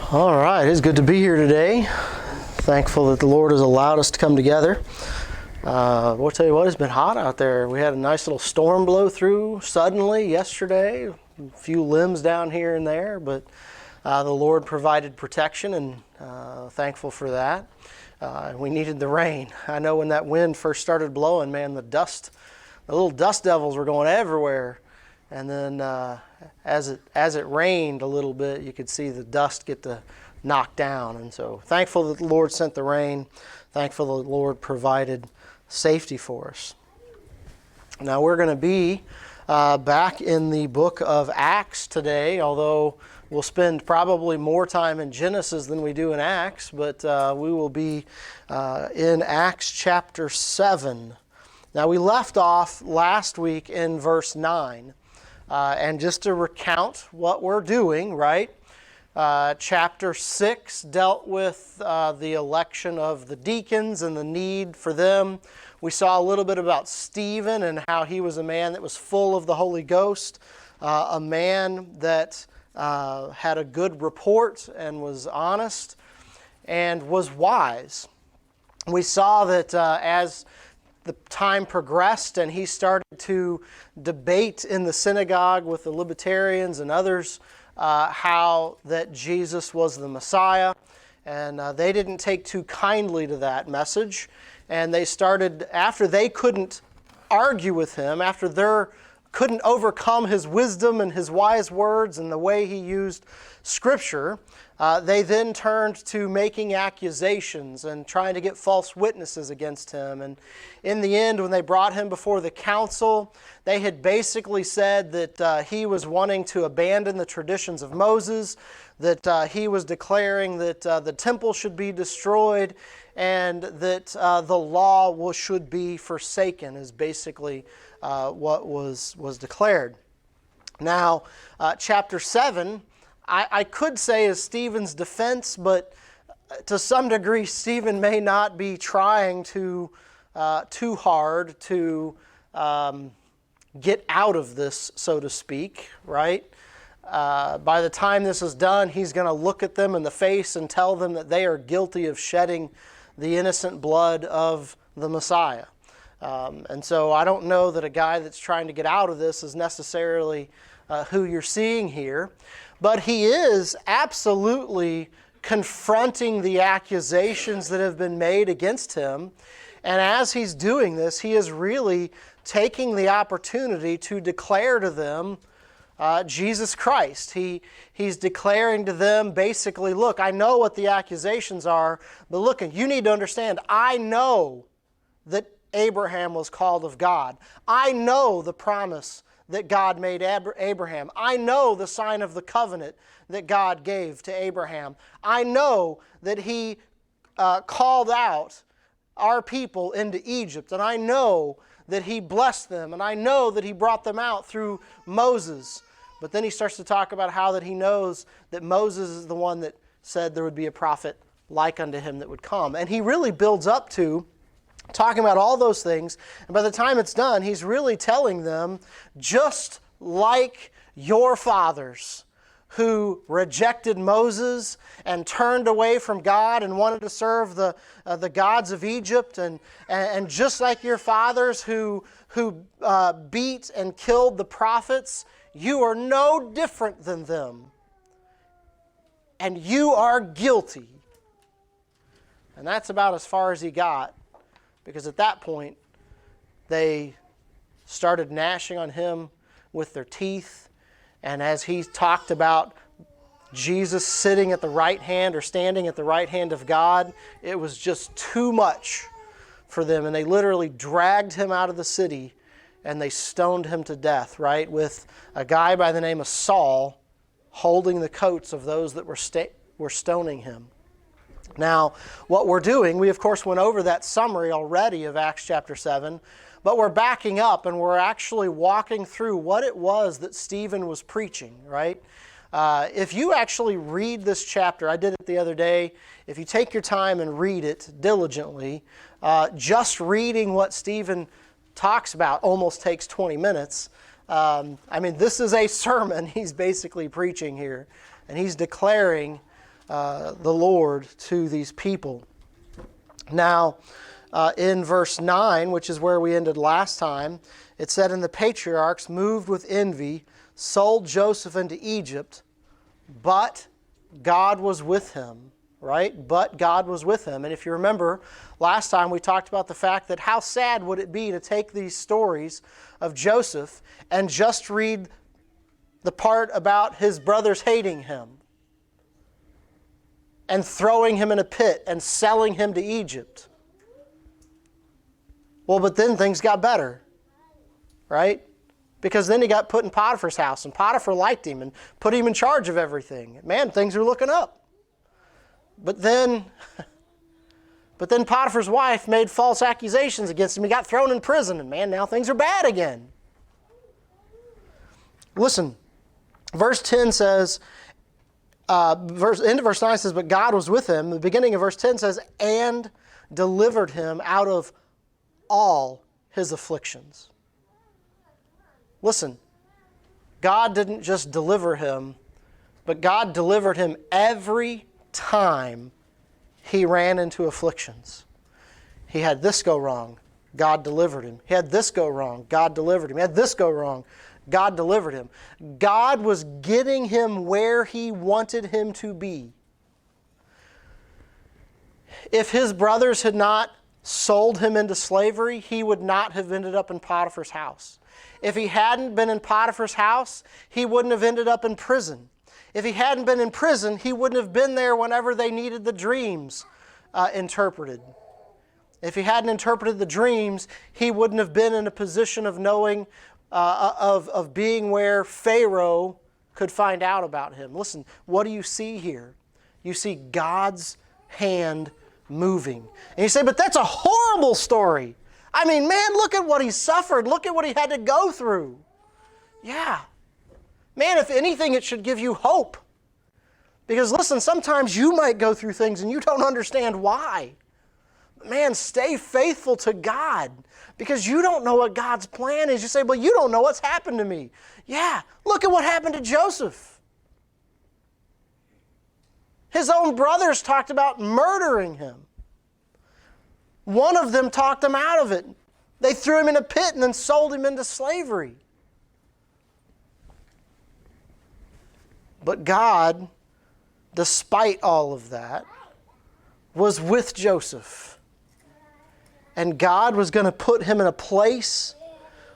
All right, it's good to be here today. Thankful that the Lord has allowed us to come together. We'll tell you what, it's been hot out there. We had a nice little storm blow through suddenly yesterday. A few limbs down here and there, but the Lord provided protection, and thankful for that. We needed the rain. I know when that wind first started blowing, man, the little dust devils were going everywhere. And then as it rained a little bit, you could see the dust get to knock down. And so thankful that the Lord sent the rain. Thankful the Lord provided safety for us. Now we're going to be back in the book of Acts today, although we'll spend probably more time in Genesis than we do in Acts, but we will be in Acts chapter 7. Now we left off last week in verse 9. And just to recount what we're doing, right? Chapter 6 dealt with the election of the deacons and the need for them. We saw a little bit about Stephen and how he was a man that was full of the Holy Ghost, a man that had a good report and was honest and was wise. We saw that as the time progressed and he started to debate in the synagogue with the libertarians and others how that Jesus was the Messiah. And they didn't take too kindly to that message. And they started, after they couldn't argue with him, after they couldn't overcome his wisdom and his wise words and the way he used Scripture, they then turned to making accusations and trying to get false witnesses against him. And in the end, when they brought him before the council, they had basically said that he was wanting to abandon the traditions of Moses, that he was declaring that the temple should be destroyed, and that the law should be forsaken, is basically what was declared. Now, chapter 7, I could say is Stephen's defense, but to some degree Stephen may not be trying too hard to get out of this, so to speak, right? By the time this is done, he's going to look at them in the face and tell them that they are guilty of shedding the innocent blood of the Messiah. And so I don't know that a guy that's trying to get out of this is necessarily who you're seeing here. But he is absolutely confronting the accusations that have been made against him. And as he's doing this, he is really taking the opportunity to declare to them Jesus Christ. He's declaring to them basically, look, I know what the accusations are, but look, you need to understand, I know that Abraham was called of God. I know the promise that God made Abraham. I know the sign of the covenant that God gave to Abraham. I know that He called out our people into Egypt, and I know that He blessed them, and I know that He brought them out through Moses. But then he starts to talk about how that he knows that Moses is the one that said there would be a prophet like unto him that would come. And he really builds up to talking about all those things, and by the time it's done, he's really telling them, just like your fathers who rejected Moses and turned away from God and wanted to serve the gods of Egypt, and just like your fathers who beat and killed the prophets, you are no different than them, and you are guilty. And that's about as far as he got. Because at that point, they started gnashing on him with their teeth. And as he talked about Jesus sitting at the right hand or standing at the right hand of God, it was just too much for them. And they literally dragged him out of the city and they stoned him to death, right? With a guy by the name of Saul holding the coats of those that were stoning him. Now, what we're doing, we of course went over that summary already of Acts chapter 7, but we're backing up and we're actually walking through what it was that Stephen was preaching, right? If you actually read this chapter, I did it the other day, if you take your time and read it diligently, just reading what Stephen talks about almost takes 20 minutes. This is a sermon he's basically preaching here, and he's declaring the Lord to these people. Now, in verse 9, which is where we ended last time, it said, "And the patriarchs, moved with envy, sold Joseph into Egypt, but God was with him." Right? But God was with him. And if you remember, last time we talked about the fact that how sad would it be to take these stories of Joseph and just read the part about his brothers hating him and throwing him in a pit and selling him to Egypt. Well, but then things got better, right? Because then he got put in Potiphar's house, and Potiphar liked him and put him in charge of everything. Man, things are looking up. But then Potiphar's wife made false accusations against him. He got thrown in prison, and man, now things are bad again. Listen, verse 10 says, end of verse 9 says, "But God was with him." The beginning of verse 10 says, "And delivered him out of all his afflictions." Listen, God didn't just deliver him, but God delivered him every time he ran into afflictions. He had this go wrong, God delivered him. He had this go wrong, God delivered him. He had this go wrong, God delivered him. God was getting him where he wanted him to be. If his brothers had not sold him into slavery, he would not have ended up in Potiphar's house. If he hadn't been in Potiphar's house, he wouldn't have ended up in prison. If he hadn't been in prison, he wouldn't have been there whenever they needed the dreams interpreted. If he hadn't interpreted the dreams, he wouldn't have been in a position of knowing, of being where Pharaoh could find out about him. Listen, what do you see here? You see God's hand moving. And you say, but that's a horrible story. I mean, man, look at what he suffered. Look at what he had to go through. Yeah. Man, if anything, it should give you hope. Because listen, sometimes you might go through things and you don't understand why. But man, stay faithful to God. Because you don't know what God's plan is. You say, well, you don't know what's happened to me. Yeah, look at what happened to Joseph. His own brothers talked about murdering him. One of them talked him out of it. They threw him in a pit and then sold him into slavery. But God, despite all of that, was with Joseph. And God was going to put him in a place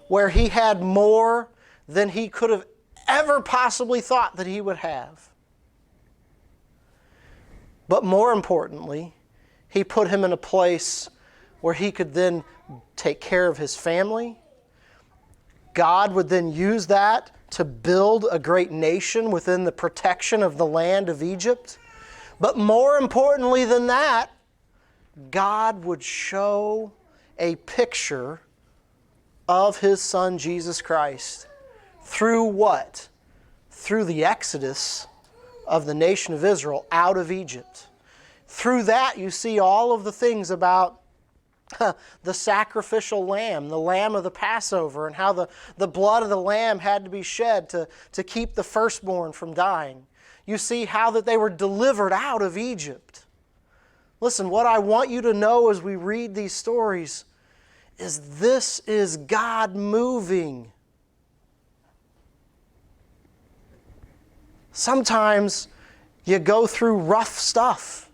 where he had more than he could have ever possibly thought that he would have. But more importantly, he put him in a place where he could then take care of his family. God would then use that to build a great nation within the protection of the land of Egypt. But more importantly than that, God would show a picture of His Son, Jesus Christ. Through what? Through the exodus of the nation of Israel out of Egypt. Through that, you see all of the things about the sacrificial lamb, the lamb of the Passover, and how the blood of the lamb had to be shed to keep the firstborn from dying. You see how that they were delivered out of Egypt. Listen, what I want you to know as we read these stories is this is God moving. Sometimes you go through rough stuff.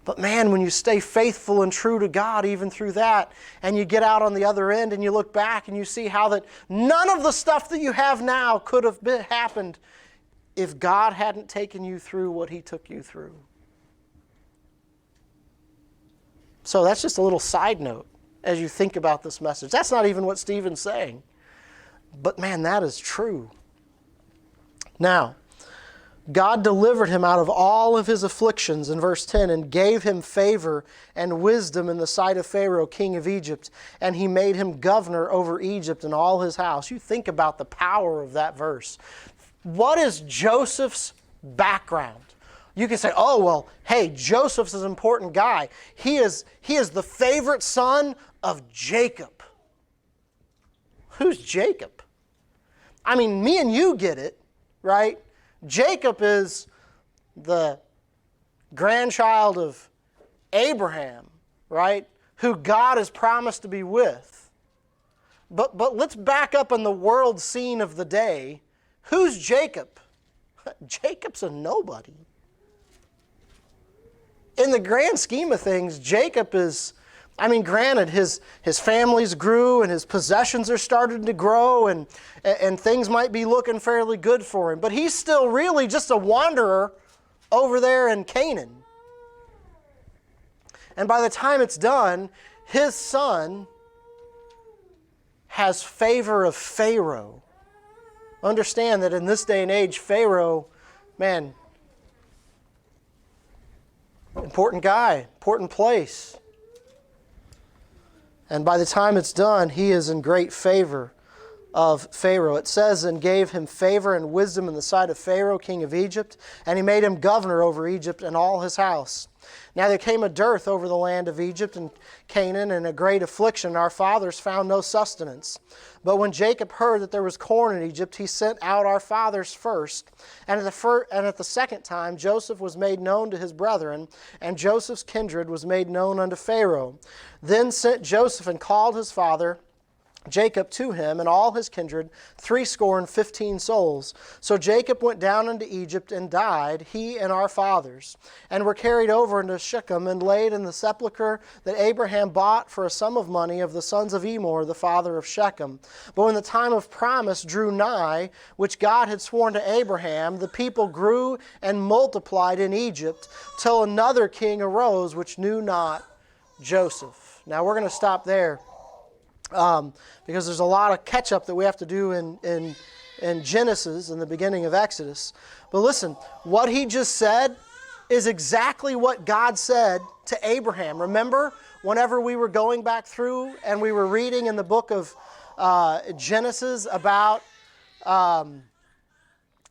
But man, when you stay faithful and true to God even through that, and you get out on the other end and you look back and you see how that none of the stuff that you have now could have happened if God hadn't taken you through what He took you through. So that's just a little side note as you think about this message. That's not even what Stephen's saying. But man, that is true. Now, God delivered him out of all of his afflictions in verse 10 and gave him favor and wisdom in the sight of Pharaoh, king of Egypt, and he made him governor over Egypt and all his house. You think about the power of that verse. What is Joseph's background? You can say, oh, well, hey, Joseph's an important guy. He is the favorite son of Jacob. Who's Jacob? I mean, me and you get it, right? Jacob is the grandchild of Abraham, right, who God has promised to be with. But let's back up on the world scene of the day. Who's Jacob? Jacob's a nobody. In the grand scheme of things, Jacob is, granted, his families grew and his possessions are starting to grow and things might be looking fairly good for him. But he's still really just a wanderer over there in Canaan. And by the time it's done, his son has favor of Pharaoh. Understand that in this day and age, Pharaoh, man, important guy, important place. And by the time it's done, he is in great favor of Pharaoh. It says, and gave him favor and wisdom in the sight of Pharaoh, king of Egypt, and he made him governor over Egypt and all his house. Now there came a dearth over the land of Egypt and Canaan, and a great affliction. Our fathers found no sustenance. But when Jacob heard that there was corn in Egypt, he sent out our fathers first. And at the second time Joseph was made known to his brethren, and Joseph's kindred was made known unto Pharaoh. Then sent Joseph and called his father Jacob to him, and all his kindred, 75 souls. So Jacob went down into Egypt and died, he and our fathers, and were carried over into Shechem and laid in the sepulchre that Abraham bought for a sum of money of the sons of Emor, the father of Shechem. But when the time of promise drew nigh, which God had sworn to Abraham, the people grew and multiplied in Egypt, till another king arose which knew not Joseph. Now we're going to stop there. Because there's a lot of catch-up that we have to do in Genesis and the beginning of Exodus. But listen, what he just said is exactly what God said to Abraham. Remember, whenever we were going back through and we were reading in the book of Genesis about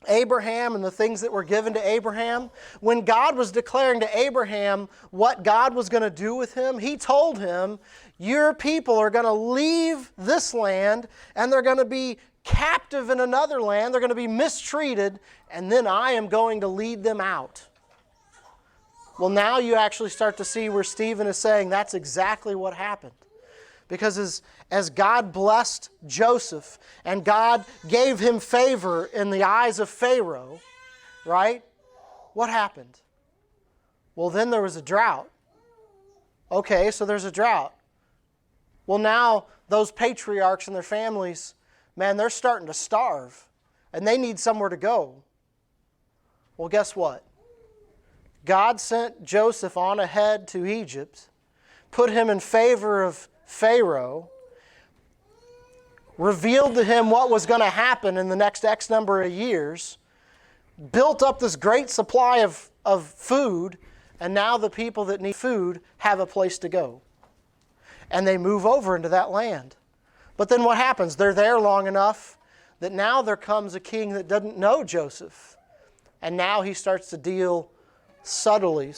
Abraham and the things that were given to Abraham, when God was declaring to Abraham what God was going to do with him, he told him, your people are going to leave this land and they're going to be captive in another land, they're going to be mistreated, and then I am going to lead them out. Well, now you actually start to see where Stephen is saying that's exactly what happened. Because as God blessed Joseph and God gave him favor in the eyes of Pharaoh, right? What happened? Well, then there was a drought. Okay, so there's a drought. Well, now those patriarchs and their families, man, they're starting to starve and they need somewhere to go. Well, guess what? God sent Joseph on ahead to Egypt, put him in favor of Pharaoh, revealed to him what was going to happen in the next X number of years, built up this great supply of food, and now the people that need food have a place to go. And they move over into that land. But then what happens? They're there long enough that now there comes a king that doesn't know Joseph. And now he starts to deal subtly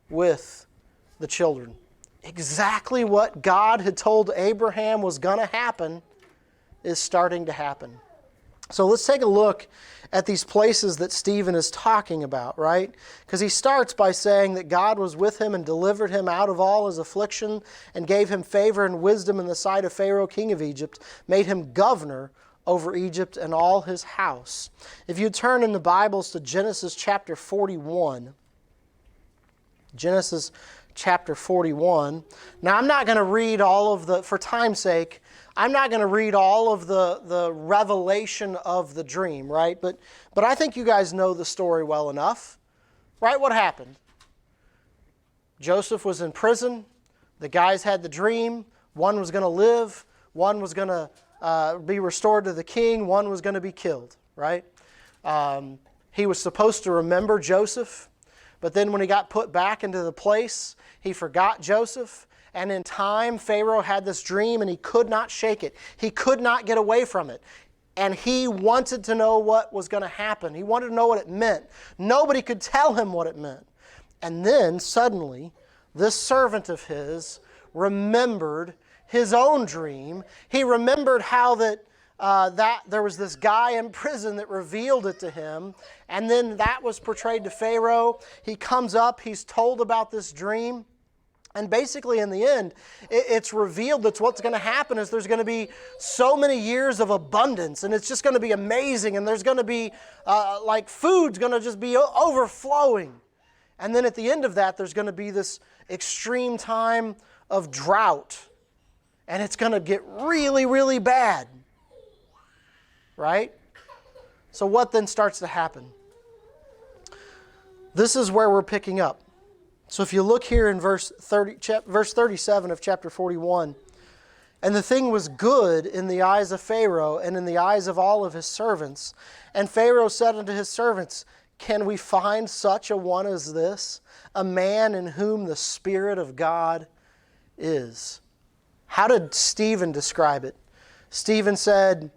with the children. Exactly what God had told Abraham was going to happen is starting to happen. So let's take a look at these places that Stephen is talking about, right? Because he starts by saying that God was with him and delivered him out of all his affliction and gave him favor and wisdom in the sight of Pharaoh, king of Egypt, made him governor over Egypt and all his house. If you turn in the Bibles to Genesis chapter 41, Genesis chapter 41. Now I'm not going to read all of for time's sake, I'm not going to read all of the revelation of the dream, right? But I think you guys know the story well enough, right? What happened? Joseph was in prison. The guys had the dream. One was going to live. One was going to be restored to the king. One was going to be killed, right? He was supposed to remember Joseph, but then when he got put back into the place, he forgot Joseph. And in time, Pharaoh had this dream and he could not shake it. He could not get away from it. And he wanted to know what was going to happen. He wanted to know what it meant. Nobody could tell him what it meant. And then suddenly, this servant of his remembered his own dream. He remembered how that that there was this guy in prison that revealed it to him, and then that was portrayed to Pharaoh. He comes up, he's told about this dream, and basically in the end, it's revealed that what's going to happen is there's going to be so many years of abundance, and it's just going to be amazing, and there's going to be, like food's going to just be overflowing. And then at the end of that, there's going to be this extreme time of drought, and it's going to get really, really bad. Right? So what then starts to happen? This is where we're picking up. So if you look here in verse 37 of chapter 41, and the thing was good in the eyes of Pharaoh and in the eyes of all of his servants. And Pharaoh said unto his servants, can we find such a one as this, a man in whom the Spirit of God is? How did Stephen describe it? Stephen said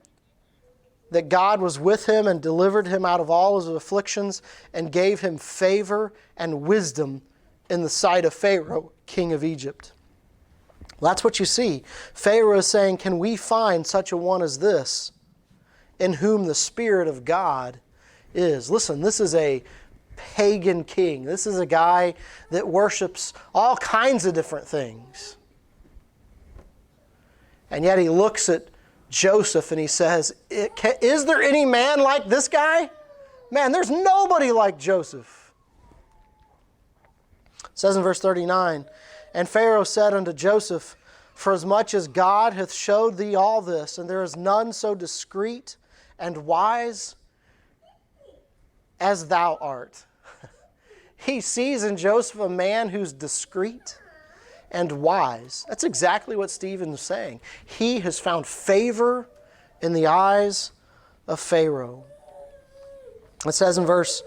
that God was with him and delivered him out of all his afflictions and gave him favor and wisdom in the sight of Pharaoh, king of Egypt. Well, that's what you see. Pharaoh is saying, can we find such a one as this, in whom the Spirit of God is? Listen, this is a pagan king. This is a guy that worships all kinds of different things. And yet he looks at Joseph and he says, is there any man like this guy? Man, there's nobody like Joseph. It says in verse 39, and Pharaoh said unto Joseph, for as much as God hath showed thee all this, and there is none so discreet and wise as thou art. He sees in Joseph a man who's discreet and wise. That's exactly what Stephen is saying. He has found favor in the eyes of Pharaoh. It says in verse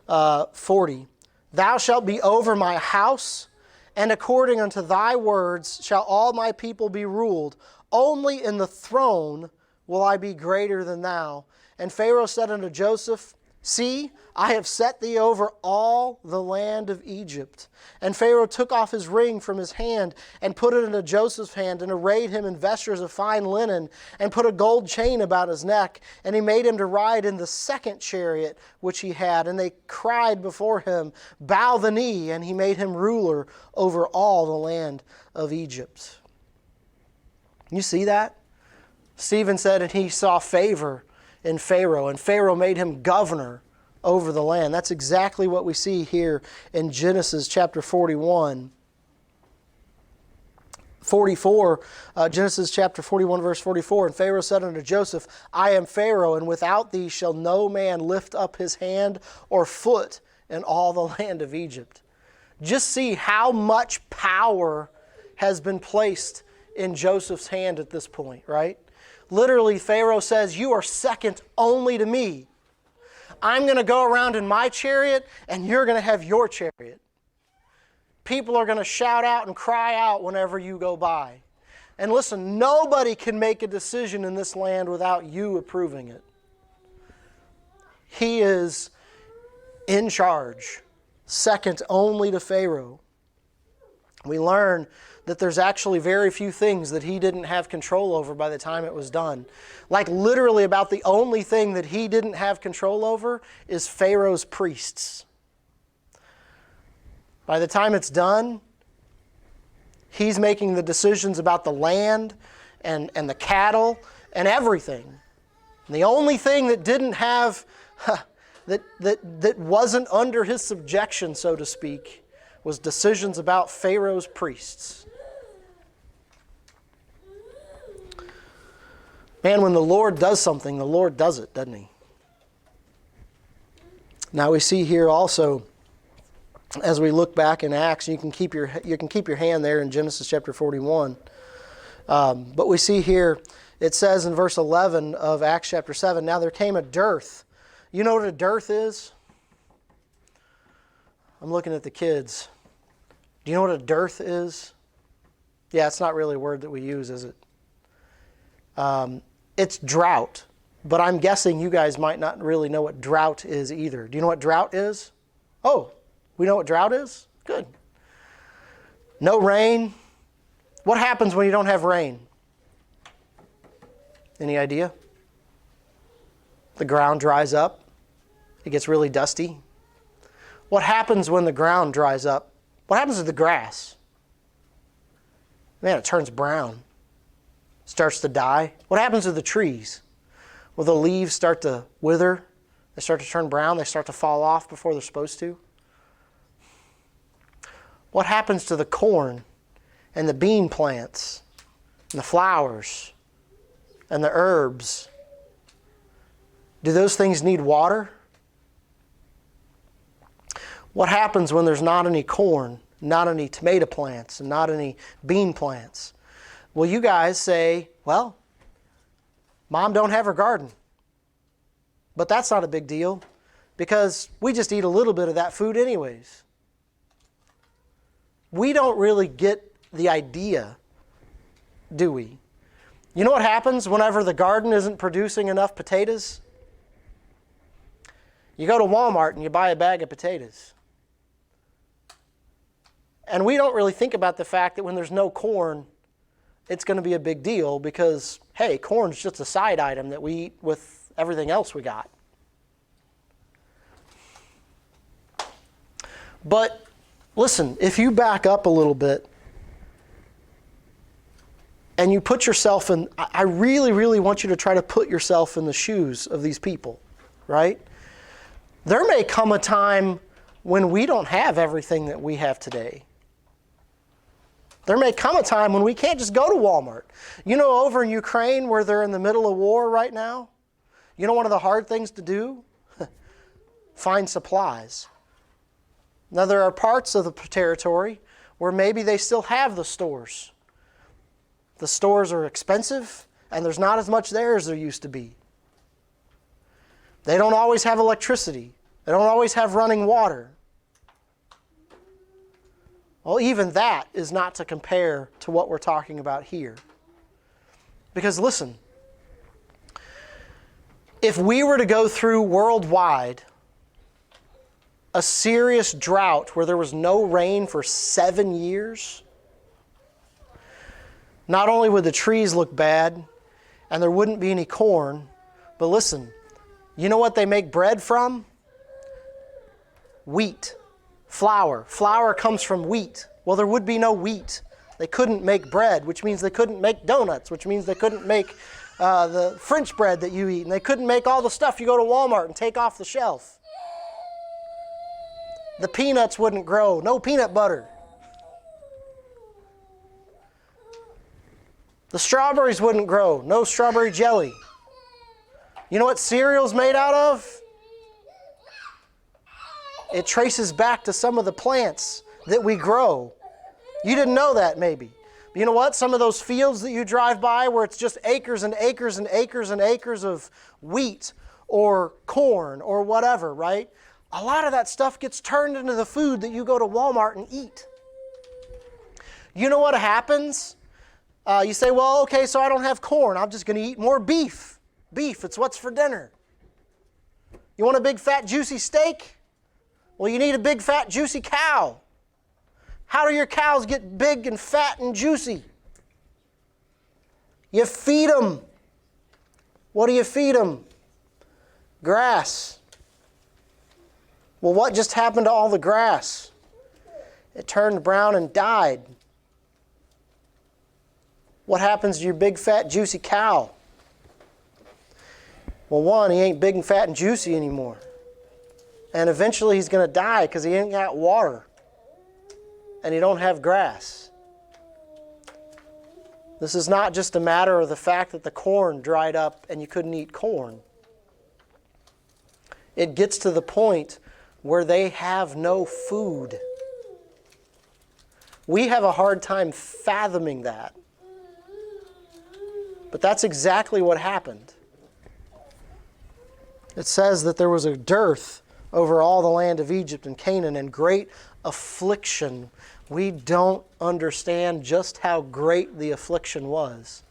40, thou shalt be over my house, and according unto thy words shall all my people be ruled. Only in the throne will I be greater than thou. And Pharaoh said unto Joseph, see, I have set thee over all the land of Egypt. And Pharaoh took off his ring from his hand and put it into Joseph's hand and arrayed him in vestures of fine linen and put a gold chain about his neck. And he made him to ride in the second chariot which he had. And they cried before him, bow the knee. And he made him ruler over all the land of Egypt. You see that? Stephen said, and he saw favor in Pharaoh, and Pharaoh made him governor over the land. That's exactly what we see here in Genesis chapter 41. 44, Genesis chapter 41, verse 44, and Pharaoh said unto Joseph, I am Pharaoh, and without thee shall no man lift up his hand or foot in all the land of Egypt. Just see how much power has been placed in Joseph's hand at this point, right? Literally, Pharaoh says, you are second only to me. I'm going to go around in my chariot, and you're going to have your chariot. People are going to shout out and cry out whenever you go by. And listen, nobody can make a decision in this land without you approving it. He is in charge, second only to Pharaoh. We learn that there's actually very few things that he didn't have control over by the time it was done. Like literally about the only thing that he didn't have control over is Pharaoh's priests. By the time it's done, he's making the decisions about the land and the cattle and everything. And the only thing that didn't have, that wasn't under his subjection, so to speak, was decisions about Pharaoh's priests. Man, when the Lord does something, the Lord does it, doesn't he? Now we see here also, as we look back in Acts, you can keep your hand there in Genesis chapter 41. But we see here, it says in verse 11 of Acts chapter 7, now there came a dearth. You know what a dearth is? I'm looking at the kids. Do you know what a dearth is? Yeah, it's not really a word that we use, is it? It's drought, but I'm guessing you guys might not really know what drought is either. Do you know what drought is? Oh, we know what drought is? Good. No rain. What happens when you don't have rain? Any idea? The ground dries up. It gets really dusty. What happens when the ground dries up? What happens to the grass? Man, it turns brown. It starts to die. What happens to the trees? Well, the leaves start to wither. They start to turn brown. They start to fall off before they're supposed to. What happens to the corn and the bean plants and the flowers and the herbs? Do those things need water? What happens when there's not any corn, not any tomato plants, and not any bean plants? Well, you guys say, well, Mom don't have her garden. But that's not a big deal because we just eat a little bit of that food anyways. We don't really get the idea, do we? You know what happens whenever the garden isn't producing enough potatoes? You go to Walmart and you buy a bag of potatoes. And we don't really think about the fact that when there's no corn, it's going to be a big deal because, hey, corn's just a side item that we eat with everything else we got. But listen, if you back up a little bit and you put yourself in, I really, really want you to try to put yourself in the shoes of these people, right? There may come a time when we don't have everything that we have today. There may come a time when we can't just go to Walmart. You know, over in Ukraine where they're in the middle of war right now, you know one of the hard things to do? Find supplies. Now there are parts of the territory where maybe they still have the stores. The stores are expensive and there's not as much there as there used to be. They don't always have electricity. They don't always have running water. Well, even that is not to compare to what we're talking about here. Because listen, if we were to go through worldwide a serious drought where there was no rain for 7 years, not only would the trees look bad and there wouldn't be any corn, but listen, you know what they make bread from? Wheat. Flour. Flour comes from wheat. Well, there would be no wheat. They couldn't make bread, which means they couldn't make donuts, which means they couldn't make the French bread that you eat, and they couldn't make all the stuff you go to Walmart and take off the shelf. The peanuts wouldn't grow. No peanut butter. The strawberries wouldn't grow. No strawberry jelly. You know what cereal's made out of? It traces back to some of the plants that we grow. You didn't know that maybe. But you know what? Some of those fields that you drive by where it's just acres and acres and acres and acres of wheat or corn or whatever, right? A lot of that stuff gets turned into the food that you go to Walmart and eat. You know what happens? You say, well, okay, so I don't have corn. I'm just going to eat more beef. Beef, it's what's for dinner. You want a big, fat, juicy steak? Well, you need a big, fat, juicy cow. How do your cows get big and fat and juicy? You feed them. What do you feed them? Grass. Well, what just happened to all the grass? It turned brown and died. What happens to your big, fat, juicy cow? Well, one, he ain't big and fat and juicy anymore. And eventually he's going to die because he ain't got water. And he don't have grass. This is not just a matter of the fact that the corn dried up and you couldn't eat corn. It gets to the point where they have no food. We have a hard time fathoming that. But that's exactly what happened. It says that there was a dearth over all the land of Egypt and Canaan and great affliction. We don't understand just how great the affliction was.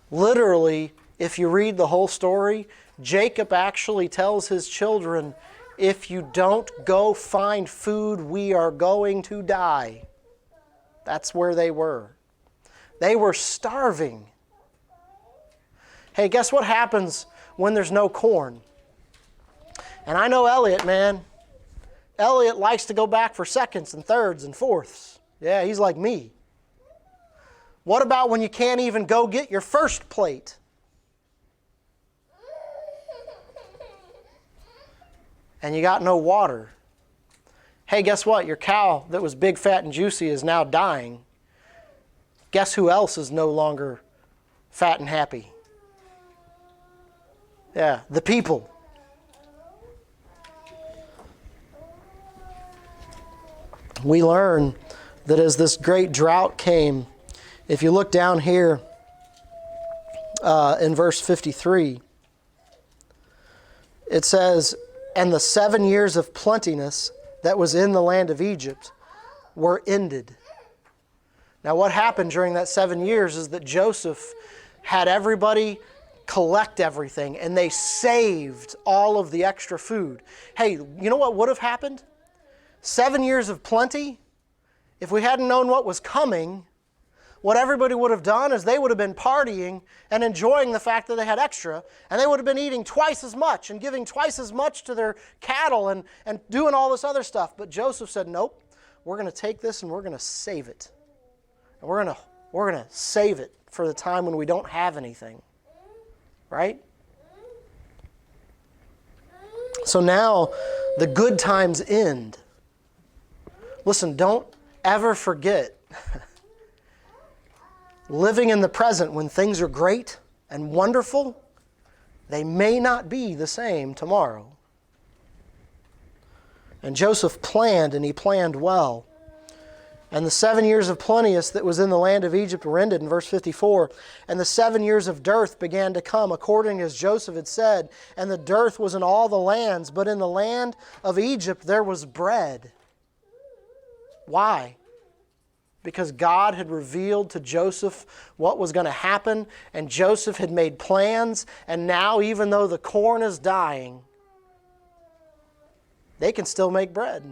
Literally, if you read the whole story, Jacob actually tells his children, if you don't go find food, we are going to die. That's where they were. They were starving. Hey, guess what happens when there's no corn. And I know Elliot, man. Elliot likes to go back for seconds and thirds and fourths. Yeah, he's like me. What about when you can't even go get your first plate? And you got no water. Hey, guess what? Your cow that was big, fat, and juicy is now dying. Guess who else is no longer fat and happy? Yeah, the people. We learn that as this great drought came, if you look down here in verse 53, it says, "And the 7 years of plentiness that was in the land of Egypt were ended." Now what happened during that 7 years is that Joseph had everybody collect everything, and they saved all of the extra food. Hey, you know what would have happened? 7 years of plenty. If we hadn't known what was coming, what everybody would have done is they would have been partying and enjoying the fact that they had extra, and they would have been eating twice as much and giving twice as much to their cattle and doing all this other stuff. But Joseph said, nope, we're going to take this and we're going to save it. And we're going to save it for the time when we don't have anything. Right? So now the good times end. Listen, don't ever forget living in the present when things are great and wonderful, they may not be the same tomorrow. And Joseph planned, and he planned well. And the 7 years of plenteous that was in the land of Egypt were ended in verse 54. And the 7 years of dearth began to come, according as Joseph had said. And the dearth was in all the lands, but in the land of Egypt there was bread. Why? Because God had revealed to Joseph what was going to happen, and Joseph had made plans, and now even though the corn is dying, they can still make bread.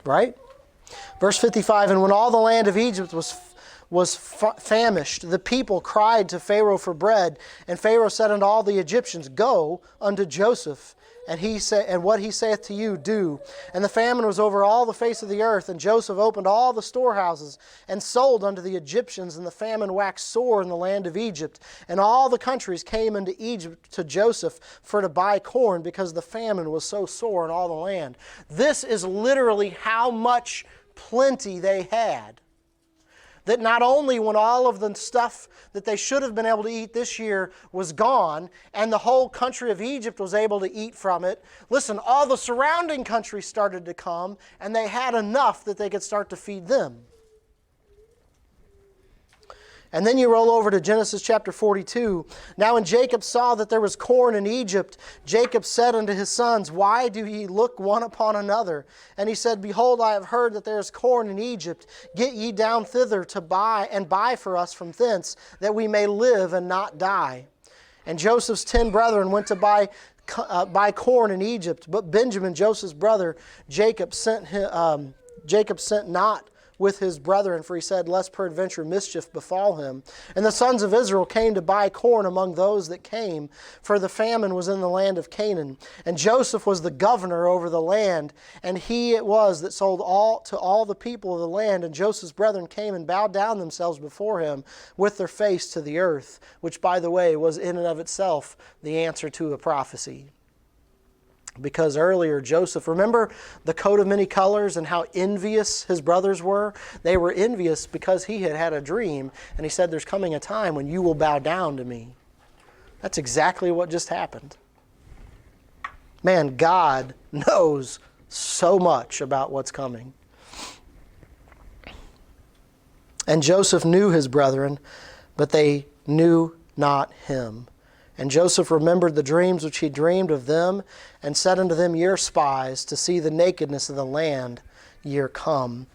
Right? Verse 55, "And when all the land of Egypt was famished, the people cried to Pharaoh for bread. And Pharaoh said unto all the Egyptians, Go unto Joseph, and what he saith to you, do. And the famine was over all the face of the earth, and Joseph opened all the storehouses, and sold unto the Egyptians, and the famine waxed sore in the land of Egypt. And all the countries came into Egypt to Joseph for to buy corn, because the famine was so sore in all the land." This is literally how much plenty they had. That not only when all of the stuff that they should have been able to eat this year was gone, and the whole country of Egypt was able to eat from it, listen, all the surrounding countries started to come, and they had enough that they could start to feed them. And then you roll over to Genesis chapter 42. "Now when Jacob saw that there was corn in Egypt, Jacob said unto his sons, Why do ye look one upon another? And he said, Behold, I have heard that there is corn in Egypt. Get ye down thither to buy for us from thence, that we may live and not die. And Joseph's 10 brethren went to buy corn in Egypt. But Benjamin, Joseph's brother, Jacob sent not with his brethren, for he said, Lest peradventure mischief befall him. And the sons of Israel came to buy corn among those that came, for the famine was in the land of Canaan. And Joseph was the governor over the land, and he it was that sold to all the people of the land. And Joseph's brethren came and bowed down themselves before him with their face to the earth, which, by the way, was in and of itself the answer to a prophecy. Because earlier Joseph, remember the coat of many colors and how envious his brothers were? They were envious because he had had a dream, and he said, there's coming a time when you will bow down to me. That's exactly what just happened. Man, God knows so much about what's coming. And Joseph knew his brethren, but they knew not him. And Joseph remembered the dreams which he dreamed of them, and said unto them, Ye are spies, to see the nakedness of the land ye are come.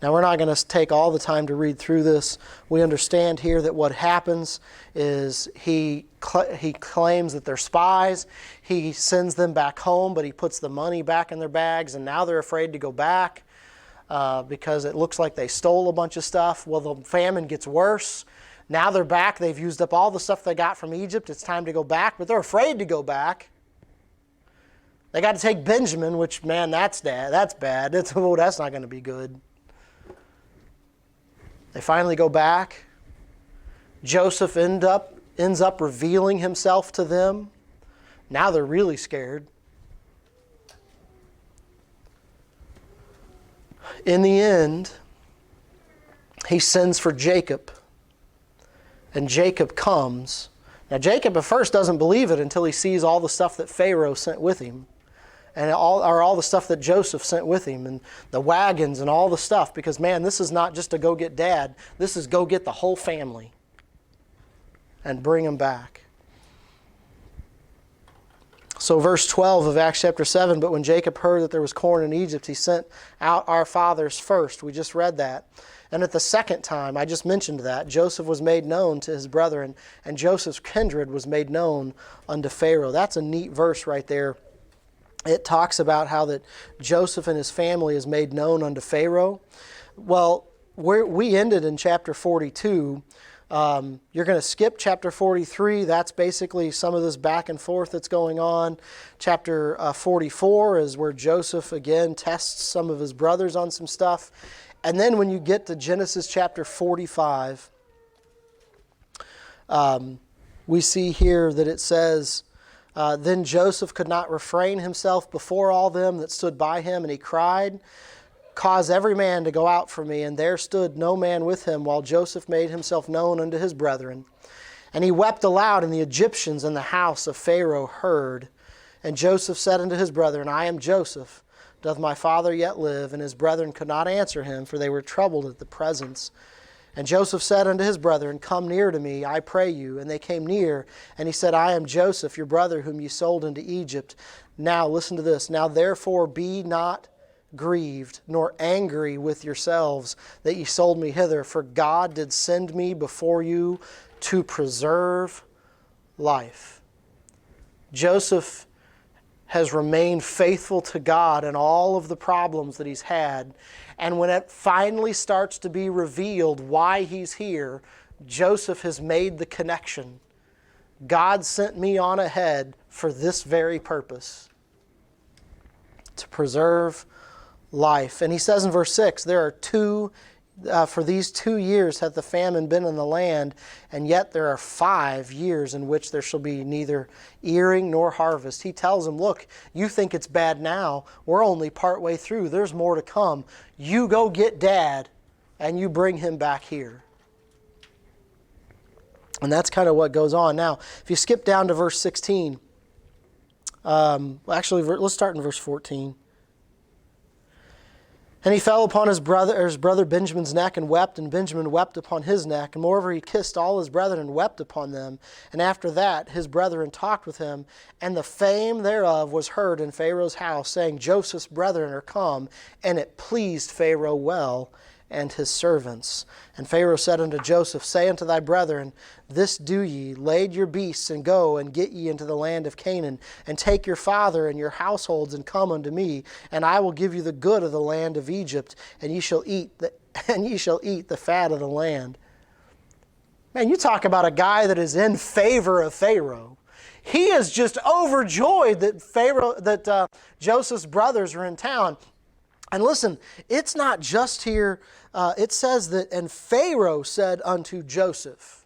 Now we're not going to take all the time to read through this. We understand here that what happens is he claims that they're spies. He sends them back home, but he puts the money back in their bags, and now they're afraid to go back because it looks like they stole a bunch of stuff. Well, the famine gets worse. Now they're back. They've used up all the stuff they got from Egypt. It's time to go back, but they're afraid to go back. They got to take Benjamin, which, man, that's bad. That's not going to be good. They finally go back. Joseph ends up revealing himself to them. Now they're really scared. In the end, he sends for Jacob. And Jacob comes. Now Jacob at first doesn't believe it until he sees all the stuff that Pharaoh sent with him. And all the stuff that Joseph sent with him. And the wagons and all the stuff. Because, man, this is not just to go get Dad. This is go get the whole family. And bring them back. So verse 12 of Acts chapter 7, but when Jacob heard that there was corn in Egypt, he sent out our fathers first. We just read that. And at the second time, I just mentioned that, Joseph was made known to his brethren, and Joseph's kindred was made known unto Pharaoh. That's a neat verse right there. It talks about how that Joseph and his family is made known unto Pharaoh. Well, we ended in chapter 42. You're going to skip chapter 43. That's basically some of this back and forth that's going on. Chapter 44 is where Joseph again tests some of his brothers on some stuff. And then when you get to Genesis chapter 45, we see here that it says, then Joseph could not refrain himself before all them that stood by him, and he cried, cause every man to go out from me. And there stood no man with him, while Joseph made himself known unto his brethren. And he wept aloud, and the Egyptians in the house of Pharaoh heard. And Joseph said unto his brethren, I am Joseph. Doth my father yet live? And his brethren could not answer him, for they were troubled at the presence. And Joseph said unto his brethren, come near to me, I pray you. And they came near, and he said, I am Joseph, your brother, whom ye sold into Egypt. Now, listen to this. Now therefore be not grieved, nor angry with yourselves that ye sold me hither, for God did send me before you to preserve life. Joseph has remained faithful to God in all of the problems that he's had. And when it finally starts to be revealed why he's here, Joseph has made the connection. God sent me on ahead for this very purpose, to preserve life. And he says in verse 6, there are for these 2 years hath the famine been in the land, and yet there are 5 years in which there shall be neither earing nor harvest. He tells them, look, you think it's bad now. We're only part way through. There's more to come. You go get Dad, and you bring him back here. And that's kind of what goes on. Now, if you skip down to verse 16, let's start in verse 14. And he fell upon his brother Benjamin's neck and wept, and Benjamin wept upon his neck. And moreover, he kissed all his brethren and wept upon them. And after that, his brethren talked with him, and the fame thereof was heard in Pharaoh's house, saying, Joseph's brethren are come. And it pleased Pharaoh well, and his servants. And Pharaoh said unto Joseph, say unto thy brethren, this do ye, lade your beasts, and go, and get ye into the land of Canaan, and take your father and your households, and come unto me, and I will give you the good of the land of Egypt, and ye shall eat the fat of the land. Man, you talk about a guy that is in favor of Pharaoh. He is just overjoyed that Joseph's brothers are in town. And listen, it's not just here. It says that, and Pharaoh said unto Joseph.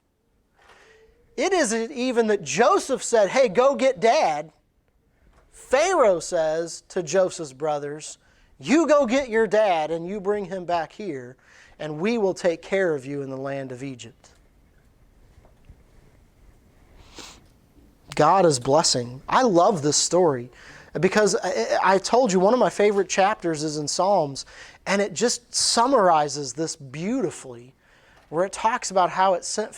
It isn't even that Joseph said, hey, go get Dad. Pharaoh says to Joseph's brothers, you go get your dad and you bring him back here, and we will take care of you in the land of Egypt. God is blessing. I love this story. Because I told you one of my favorite chapters is in Psalms, and it just summarizes this beautifully, where it talks about how it sent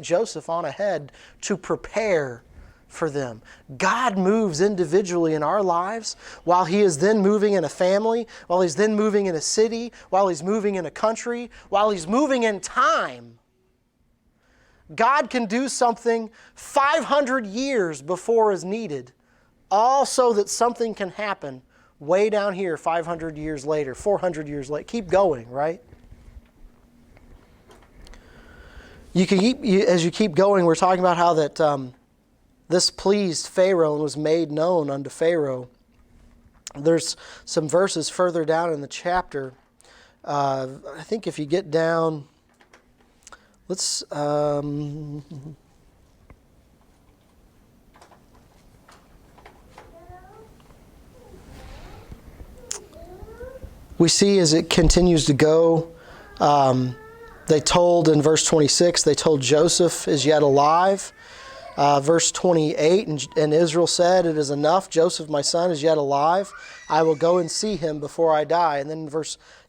Joseph on ahead to prepare for them. God moves individually in our lives while He is then moving in a family, while He's then moving in a city, while He's moving in a country, while He's moving in time. God can do something 500 years before is needed, all so that something can happen way down here 500 years later, 400 years later. Keep going, right? As you keep going, we're talking about how that this pleased Pharaoh and was made known unto Pharaoh. There's some verses further down in the chapter. I think if you get down, let's... we see as it continues to go, they told in verse 26, they told Joseph is yet alive. Verse 28, and Israel said, it is enough, Joseph my son is yet alive. I will go and see him before I die. And then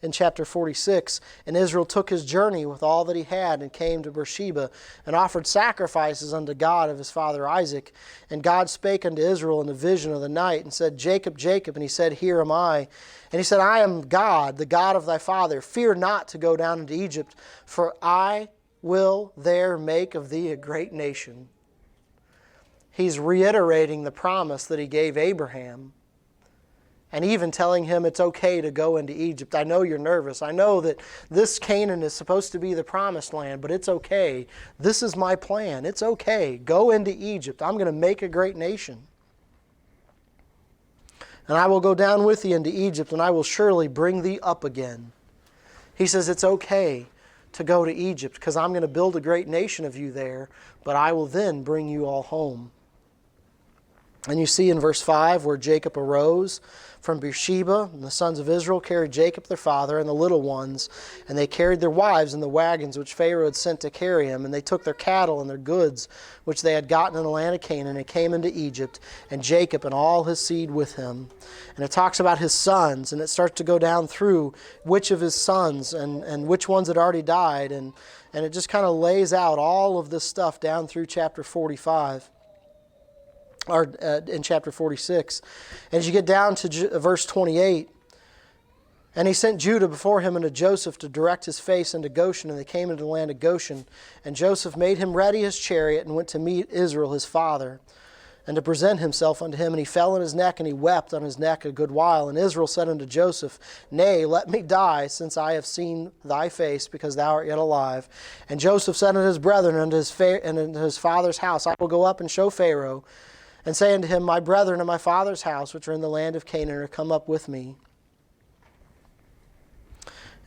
in chapter 46, and Israel took his journey with all that he had and came to Beersheba and offered sacrifices unto God of his father Isaac. And God spake unto Israel in the vision of the night and said, Jacob, Jacob. And he said, Here am I. And he said, I am God, the God of thy father. Fear not to go down into Egypt, for I will there make of thee a great nation. He's reiterating the promise that he gave Abraham and even telling him it's okay to go into Egypt. I know you're nervous. I know that this Canaan is supposed to be the promised land, but it's okay. This is my plan. It's okay. Go into Egypt. I'm going to make a great nation. And I will go down with thee into Egypt, and I will surely bring thee up again. He says it's okay to go to Egypt because I'm going to build a great nation of you there, but I will then bring you all home. And you see in verse 5 where Jacob arose from Beersheba, and the sons of Israel carried Jacob their father and the little ones, and they carried their wives in the wagons which Pharaoh had sent to carry him, and they took their cattle and their goods which they had gotten in the land of Canaan, and came into Egypt, and Jacob and all his seed with him. And it talks about his sons, and it starts to go down through which of his sons and which ones had already died, and it just kind of lays out all of this stuff down through chapter 45. Or in chapter 46. And as you get down to verse 28, and he sent Judah before him unto Joseph to direct his face unto Goshen, and they came into the land of Goshen. And Joseph made him ready his chariot, and went to meet Israel his father, and to present himself unto him. And he fell on his neck, and he wept on his neck a good while. And Israel said unto Joseph, Nay, let me die, since I have seen thy face, because thou art yet alive. And Joseph said unto his brethren, and unto his father's house, I will go up and show Pharaoh, and say unto him, My brethren and my father's house, which are in the land of Canaan, are come up with me.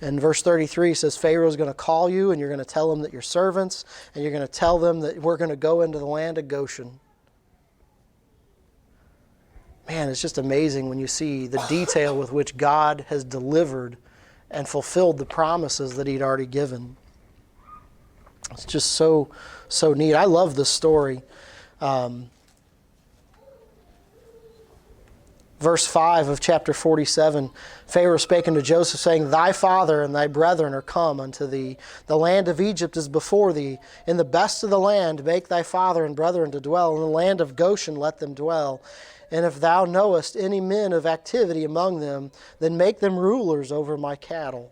And verse 33 says, Pharaoh is going to call you, and you're going to tell him that you're servants, and you're going to tell them that we're going to go into the land of Goshen. Man, it's just amazing when you see the detail with which God has delivered and fulfilled the promises that he'd already given. It's just so neat. I love this story. Verse 5 of chapter 47, Pharaoh spake unto Joseph, saying, Thy father and thy brethren are come unto thee. The land of Egypt is before thee. In the best of the land make thy father and brethren to dwell. In the land of Goshen let them dwell. And if thou knowest any men of activity among them, then make them rulers over my cattle.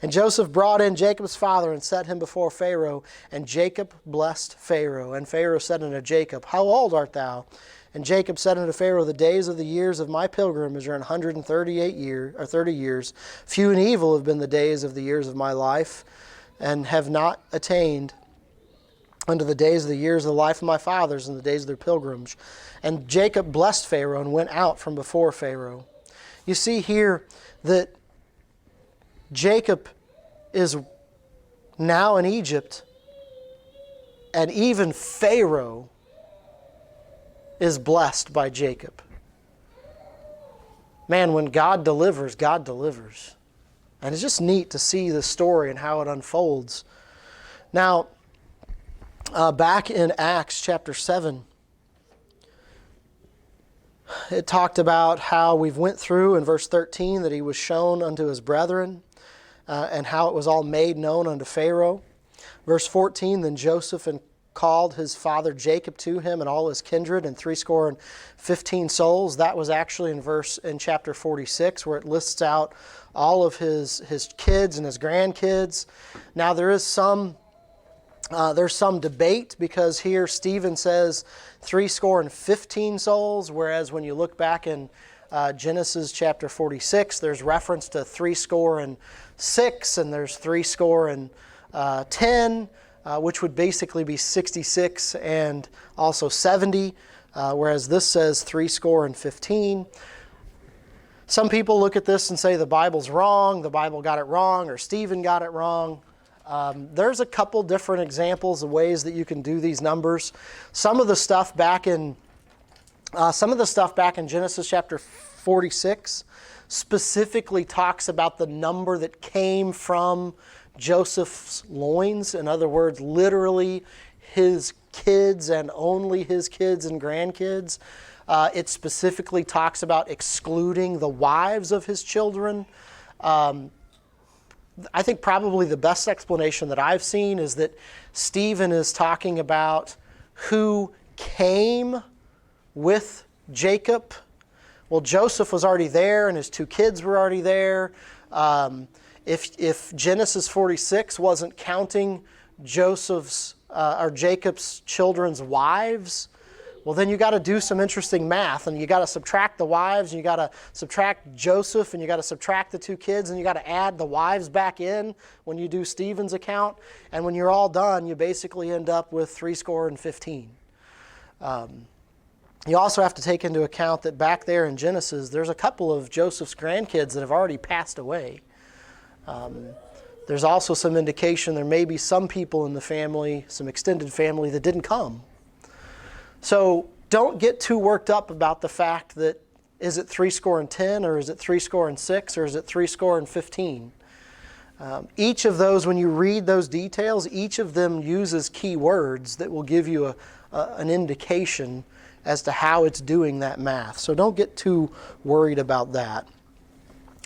And Joseph brought in Jacob's father and set him before Pharaoh. And Jacob blessed Pharaoh. And Pharaoh said unto Jacob, How old art thou? And Jacob said unto Pharaoh, The days of the years of my pilgrimage are 138 years, or 30 years. Few and evil have been the days of the years of my life, and have not attained unto the days of the years of the life of my fathers and the days of their pilgrimage. And Jacob blessed Pharaoh and went out from before Pharaoh. You see here that Jacob is now in Egypt, and even Pharaoh is blessed by Jacob. Man, when God delivers, God delivers. And it's just neat to see the story and how it unfolds. Now, back in Acts chapter 7, it talked about how we've went through in verse 13 that he was shown unto his brethren, and how it was all made known unto Pharaoh. Verse 14, then Joseph called his father Jacob to him and all his kindred and fourscore souls. That was actually in chapter 46, where it lists out all of his kids and his grandkids. Now there's some debate, because here Stephen says fourscore souls, whereas when you look back in Genesis chapter 46, there's reference to 66, and there's 10. which would basically be 66 and also 70, whereas this says threescore and 15. Some people look at this and say the Bible's wrong, the Bible got it wrong, or Stephen got it wrong. There's a couple different examples of ways that you can do these numbers. Some of the stuff back in Genesis chapter 46 specifically talks about the number that came from Joseph's loins. In other words, literally his kids and only his kids and grandkids. It specifically talks about excluding the wives of his children. I think probably the best explanation that I've seen is that Stephen is talking about who came with Jacob. Well, Joseph was already there and his 2 kids were already there. If Genesis 46 wasn't counting Jacob's children's wives, well, then you got to do some interesting math, and you got to subtract the wives, and you got to subtract Joseph, and you got to subtract the 2 kids, and you got to add the wives back in when you do Stephen's account. And when you're all done, you basically end up with 315. You also have to take into account that back there in Genesis, there's a couple of Joseph's grandkids that have already passed away. There's also some indication there may be some people in the family, some extended family, that didn't come. So don't get too worked up about the fact that is it 310 or is it 306 or is it 315? Each of those, when you read those details, each of them uses key words that will give you an indication as to how it's doing that math. So don't get too worried about that.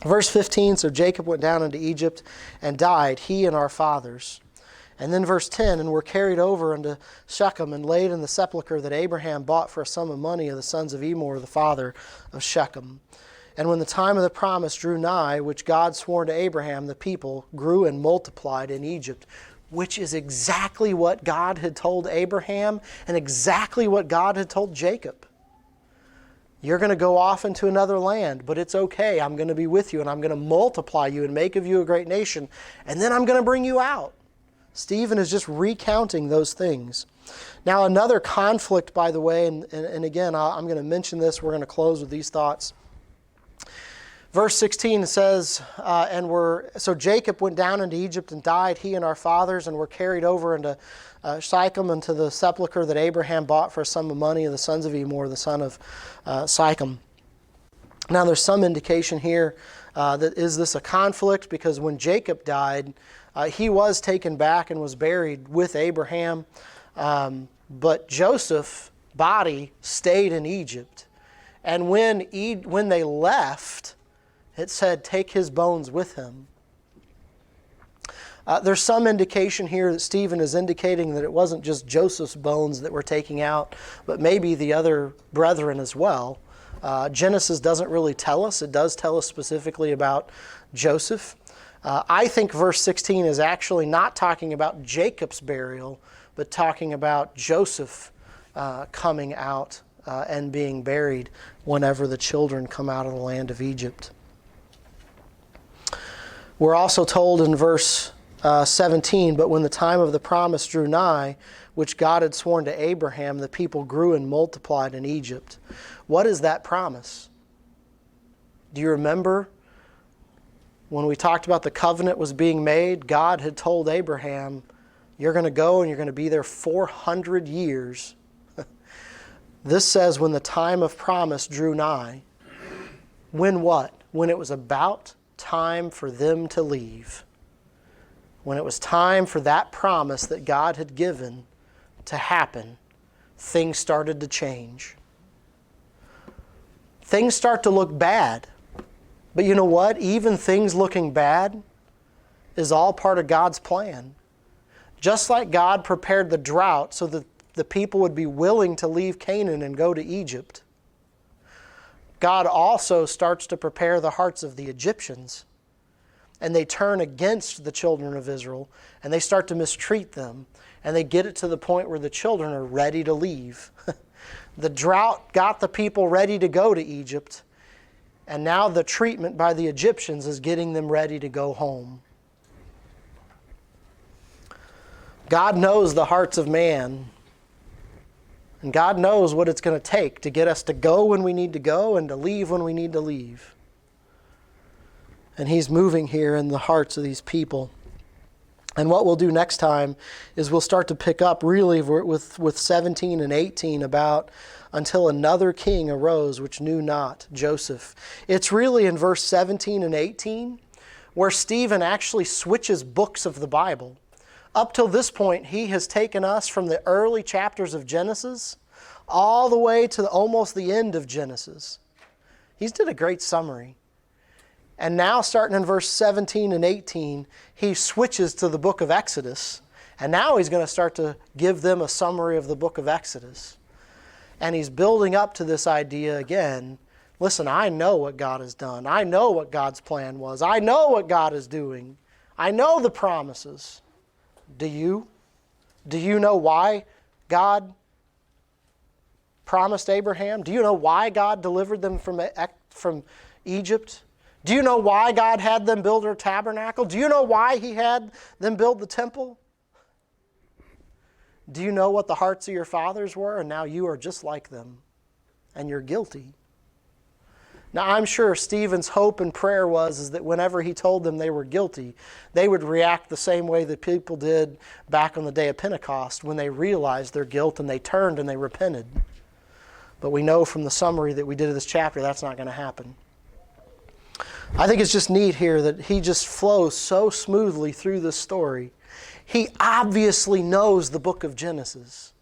Verse 15, so Jacob went down into Egypt and died, he and our fathers. And then verse 10, and were carried over unto Shechem and laid in the sepulchre that Abraham bought for a sum of money of the sons of Emor, the father of Shechem. And when the time of the promise drew nigh, which God swore to Abraham, the people grew and multiplied in Egypt, which is exactly what God had told Abraham and exactly what God had told Jacob. You're going to go off into another land, but it's okay. I'm going to be with you, and I'm going to multiply you and make of you a great nation, and then I'm going to bring you out. Stephen is just recounting those things. Now, another conflict, by the way, and again, I'm going to mention this. We're going to close with these thoughts. Verse 16 says, so Jacob went down into Egypt and died, he and our fathers, and were carried over into Shechem, into the sepulchre that Abraham bought for a sum of money of the sons of Emor, the son of Shechem. Now, there's some indication here that is this a conflict, because when Jacob died, he was taken back and was buried with Abraham, but Joseph's body stayed in Egypt. And when they left, it said, take his bones with him. There's some indication here that Stephen is indicating that it wasn't just Joseph's bones that were taken out, but maybe the other brethren as well. Genesis doesn't really tell us. It does tell us specifically about Joseph. I think verse 16 is actually not talking about Jacob's burial, but talking about Joseph coming out and being buried whenever the children come out of the land of Egypt. We're also told in verse 17, but when the time of the promise drew nigh, which God had sworn to Abraham, the people grew and multiplied in Egypt. What is that promise? Do you remember when we talked about the covenant was being made? God had told Abraham, you're going to go and you're going to be there 400 years. This says when the time of promise drew nigh. When what? When it was about time for them to leave. When it was time for that promise that God had given to happen, things started to change. Things start to look bad. But you know what? Even things looking bad is all part of God's plan. Just like God prepared the drought so that the people would be willing to leave Canaan and go to Egypt, God also starts to prepare the hearts of the Egyptians. And they turn against the children of Israel, and they start to mistreat them. And they get it to the point where the children are ready to leave. The drought got the people ready to go to Egypt, and now the treatment by the Egyptians is getting them ready to go home. God knows the hearts of man. And God knows what it's going to take to get us to go when we need to go and to leave when we need to leave. And He's moving here in the hearts of these people. And what we'll do next time is we'll start to pick up really with 17 and 18 about until another king arose which knew not, Joseph. It's really in verse 17 and 18 where Stephen actually switches books of the Bible. Up till this point, he has taken us from the early chapters of Genesis all the way to almost the end of Genesis. He's did a great summary. And now, starting in verse 17 and 18, he switches to the book of Exodus. And now he's going to start to give them a summary of the book of Exodus. And he's building up to this idea again. Listen, I know what God has done. I know what God's plan was. I know what God is doing. I know the promises. Do you? Do you know why God promised Abraham? Do you know why God delivered them from Egypt? Do you know why God had them build their tabernacle? Do you know why He had them build the temple? Do you know what the hearts of your fathers were? And now you are just like them, and you're guilty. Now, I'm sure Stephen's hope and prayer is that whenever he told them they were guilty, they would react the same way that people did back on the day of Pentecost when they realized their guilt and they turned and they repented. But we know from the summary that we did of this chapter that's not going to happen. I think it's just neat here that he just flows so smoothly through this story. He obviously knows the book of Genesis,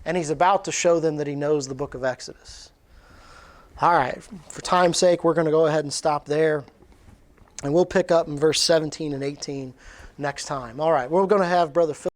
and he's about to show them that he knows the book of Exodus. All right, for time's sake, we're going to go ahead and stop there, and we'll pick up in verse 17 and 18 next time. All right, we're going to have Brother Phil